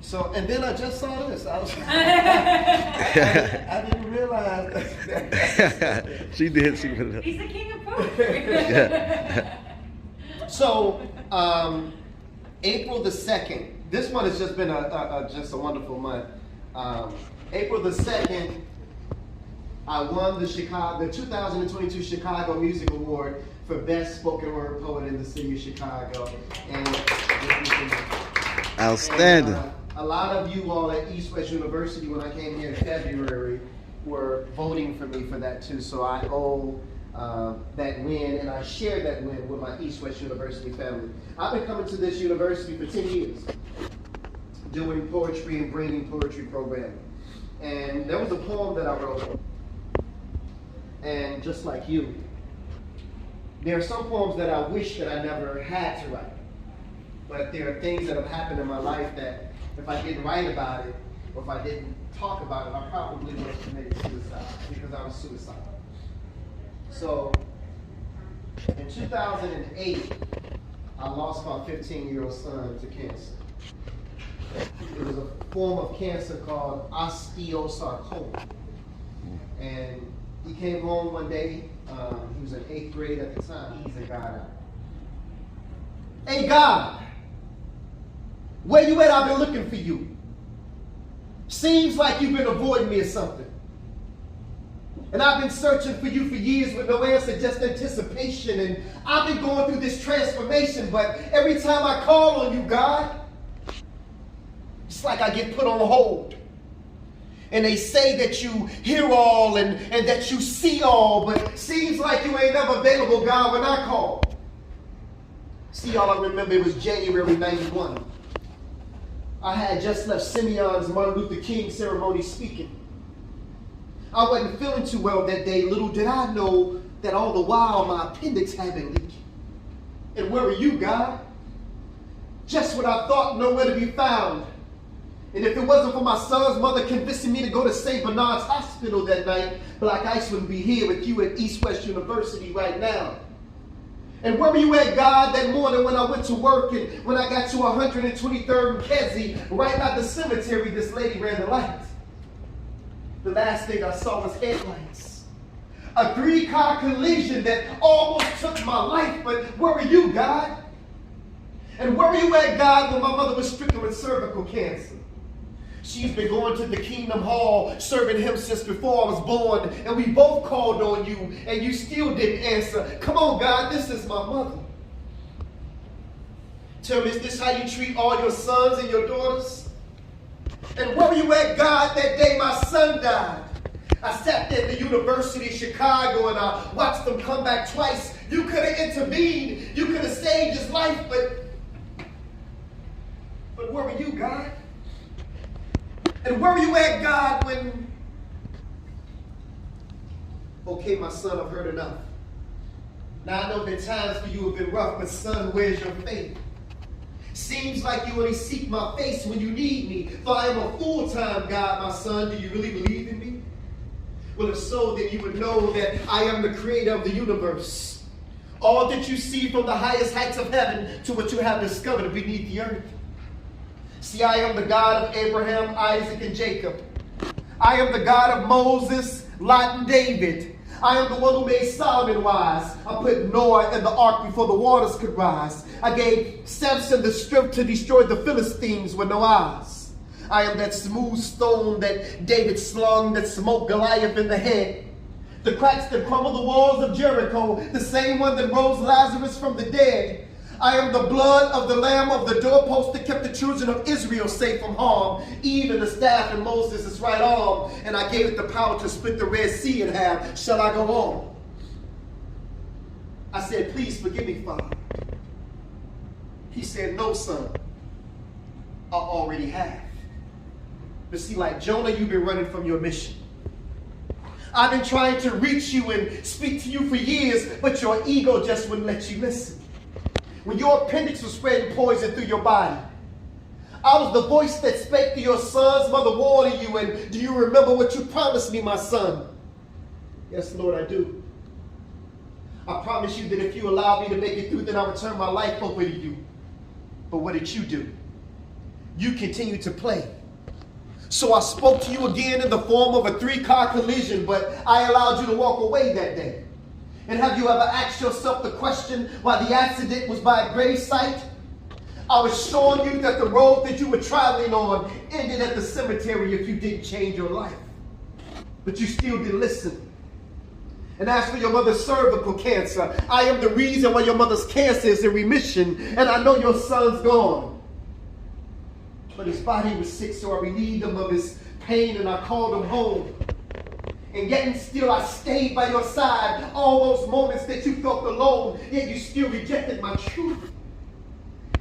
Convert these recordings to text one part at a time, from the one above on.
So, and then I just saw this. I didn't realize that. She did. She put it up. He's the king of poetry. Yeah. So, April the 2nd. This one has just been just a wonderful month. April the 2nd, I won the 2022 Chicago Music Award for Best Spoken Word Poet in the city of Chicago. And Outstanding. a lot of you all at East West University, when I came here in February, were voting for me for that too. So I owe that win, and I share that win with my East West University family. I've been coming to this university for 10 years, doing poetry and bringing poetry programming. And there was a poem that I wrote, and just like you, there are some poems that I wish that I never had to write. But there are things that have happened in my life that if I didn't write about it, or if I didn't talk about it, I probably would have committed suicide because I was suicidal. So, in 2008, I lost my 15-year-old son to cancer. It was a form of cancer called osteosarcoma. And he came home one day, he was in 8th grade at the time, he's a God out. Hey God, where you at? I've been looking for you. Seems like you've been avoiding me or something. And I've been searching for you for years with no answer, just anticipation. And I've been going through this transformation, but every time I call on you, God, it's like I get put on hold. And they say that you hear all and that you see all, but seems like you ain't never available, God, when I call. See, all I remember, it was January 91. I had just left Simeon's Martin Luther King ceremony speaking. I wasn't feeling too well that day. Little did I know that all the while my appendix had been leaking. And where were you, God? Just when I thought nowhere to be found. And if it wasn't for my son's mother convincing me to go to St. Bernard's Hospital that night, Blaq Ice wouldn't be here with you at East West University right now. And where were you at, God, that morning when I went to work and when I got to 123rd and Kesey, right by the cemetery, this lady ran the lights. The last thing I saw was headlights. A 3-car collision that almost took my life, but where were you, God? And where were you at, God, when my mother was stricken with cervical cancer? She's been going to the Kingdom Hall, serving him since before I was born, and we both called on you, and you still didn't answer. Come on, God, this is my mother. Tell me, is this how you treat all your sons and your daughters? And where were you at, God, that day my son died? I sat there at the University of Chicago, and I watched them come back twice. You could have intervened. You could have saved his life, but where were you, God? And where were you at, God, when, okay, my son, I've heard enough. Now, I know that times for you have been rough, but son, where's your faith? Seems like you only seek my face when you need me. For I am a full-time God, my son. Do you really believe in me? Well, if so, then you would know that I am the creator of the universe. All that you see from the highest heights of heaven to what you have discovered beneath the earth. See, I am the God of Abraham, Isaac, and Jacob. I am the God of Moses, Lot, and David. I am the one who made Solomon wise. I put Noah in the ark before the waters could rise. I gave Samson the strength to destroy the Philistines with no eyes. I am that smooth stone that David slung that smote Goliath in the head. The cracks that crumbled the walls of Jericho, the same one that rose Lazarus from the dead. I am the blood of the lamb of the doorpost that kept the children of Israel safe from harm, even the staff in Moses' right arm, and I gave it the power to split the Red Sea in half. Shall I go on? I said, please forgive me, Father. He said, no, son, I already have. But see, like Jonah, you've been running from your mission. I've been trying to reach you and speak to you for years, but your ego just wouldn't let you listen. When your appendix was spreading poison through your body, I was the voice that spake to your son's mother warning you. And do you remember what you promised me, my son? Yes, Lord, I do. I promise you that if you allow me to make it through, then I'll return my life over to you. But what did you do? you continue to play. So I spoke to you again in the form of a 3-car collision, but I allowed you to walk away that day. And have you ever asked yourself the question why the accident was by a grave site? I was showing you that the road that you were traveling on ended at the cemetery if you didn't change your life. But you still didn't listen. And as for your mother's cervical cancer, I am the reason why your mother's cancer is in remission, and I know your son's gone. But his body was sick, so I relieved him of his pain and I called him home. And yet and still I stayed by your side all those moments that you felt alone, yet you still rejected my truth.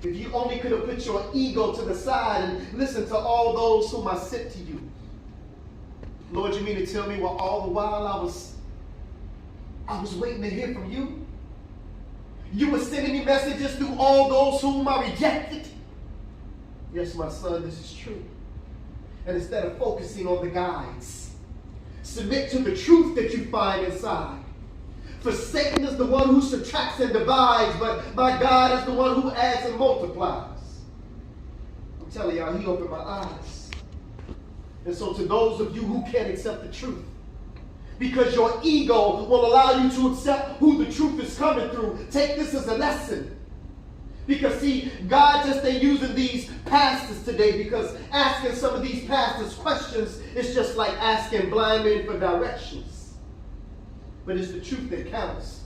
If you only could have put your ego to the side and listened to all those whom I sent to you. Lord, you mean to tell me while all the while I was waiting to hear from you? You were sending me messages through all those whom I rejected? Yes, my son, this is true. And instead of focusing on the guides, submit to the truth that you find inside. For Satan is the one who subtracts and divides, but my God is the one who adds and multiplies. I'm telling y'all, he opened my eyes. And so to those of you who can't accept the truth, because your ego will allow you to accept who the truth is coming through, take this as a lesson. Because see, God just ain't using these pastors today, because asking some of these pastors questions is just like asking blind men for directions. But it's the truth that counts.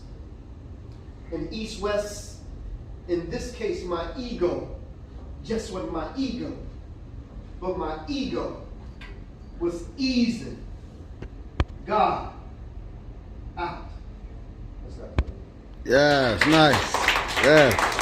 And East West, in this case, my ego just wasn't my ego, but my ego was easing God out. Yes, nice. Yes.